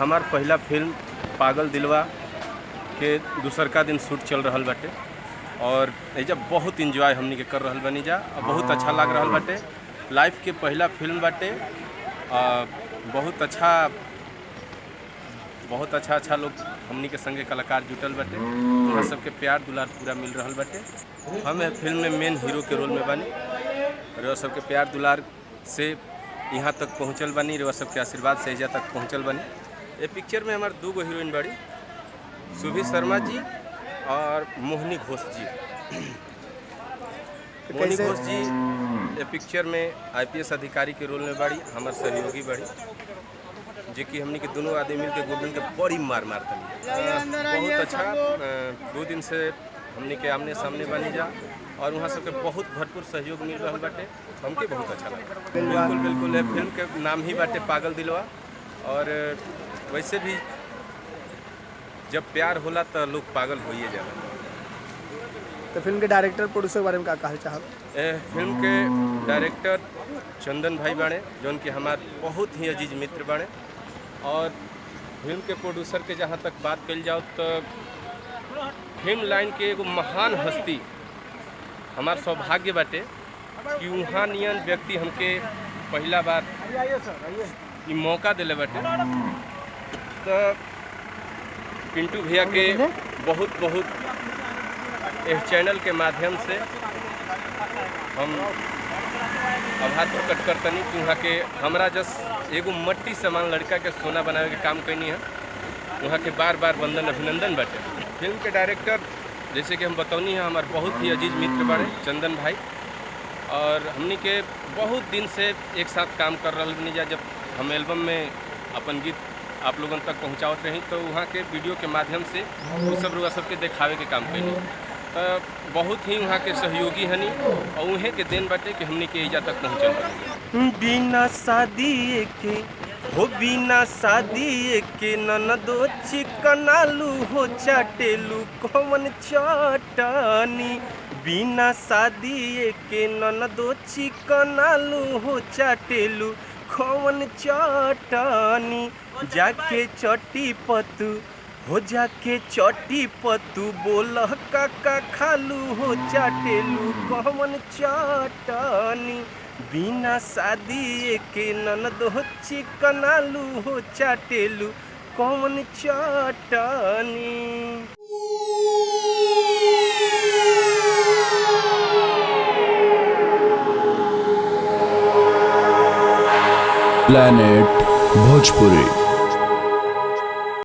हमार पहला फिल्म पागल दिलवा के दूसरका दिन शूट चल रहा बाटे और एजा बहुत इंजॉय हमनी के कर रहल बनी जा और बहुत अच्छा लग रहा बाटे। लाइफ के पहला फिल्म बाटे। बहुत अच्छा लोग हमनी के संगे कलाकार जुटल बाटे। उहाँ सबके प्यार दुलार पूरा मिल रहा बाटे। हम फिल्म में मेन हीरो के रोल में बानी और सबके प्यार दुलार से यहाँ तक पहुँचल बानी। रउआ सबके आशीर्वाद से एजा तक पहुँचल बानी। ये पिक्चर में हमारे 2 हीरोइन बड़ी, सुभी शर्मा जी और मोहिनी घोष जी। मोहिनी घोष जी ये पिक्चर में IPS अधिकारी के रोल में बड़ी, हमारे सहयोगी बड़ी, जो कि हमनी के दोनों आदमी मिल के गोल्डन के बड़ी मार मारतनी। बहुत अच्छा 2 दिन से हमनी के आमने सामने बनी जा और वहाँ सबके बहुत भरपूर सहयोग मिल रहा बाटे। हमके बहुत अच्छा लगा। बिल्कुल फिल्म के नाम ही बाटे पागल दिलवा। और वैसे भी जब प्यार होला तो लोग पागल हो ही जाला। तो फिल्म के डायरेक्टर प्रोड्यूसर के बारे में क्या कहना चाहब? फिल्म के डायरेक्टर चंदन भाई बाड़े, जौन कि हमार बहुत ही अजीज मित्र बाड़े। और फिल्म के प्रोड्यूसर के जहाँ तक बात कल जाओ तो फिल्म लाइन के एगो महान हस्ती हमार सौभाग्य बाटे कि वहाँ नियन व्यक्ति हमके पहला बार ये मौका दिले बाटे। तो पिंटू भैया के बहुत इस चैनल के माध्यम से हम आभार प्रकट करतनी कि वहाँ के हमरा जस एगो मट्टी समान लड़का के सोना बनावे के काम कैनी है। वहाँ के बार वंदन अभिनंदन बाटे। फिल्म के डायरेक्टर जैसे कि हम बतौनी है हमारे बहुत ही अजीज मित्र बाड़े चंदन भाई। और हमनी के बहुत दिन से एक साथ काम कर रहा बनी जा। जब हम एल्बम में अपन गीत आप लोगन तक पहुँचावत रही तो वहाँ के वीडियो के माध्यम से वो सब रुआ सबके देखावे के काम कैनी। तो बहुत ही वहाँ के सहयोगी हनी और उन्हें के देन बाटे कि हमनी के एजा तक पहुँचल। बिना शादी के ननदो चिकनालू हो चाटेलू कौन चटनी। बिना शादी के ननदो चिकनालू हो चाटेलू कौन चटनी। जाके चटी पतू बोल काका खालू हो चाटेलू कौन चटनी। बिना शादी के ननदो चिकनालू हो चाटेलू कौन चटनी। प्लैनेट भोजपुरी।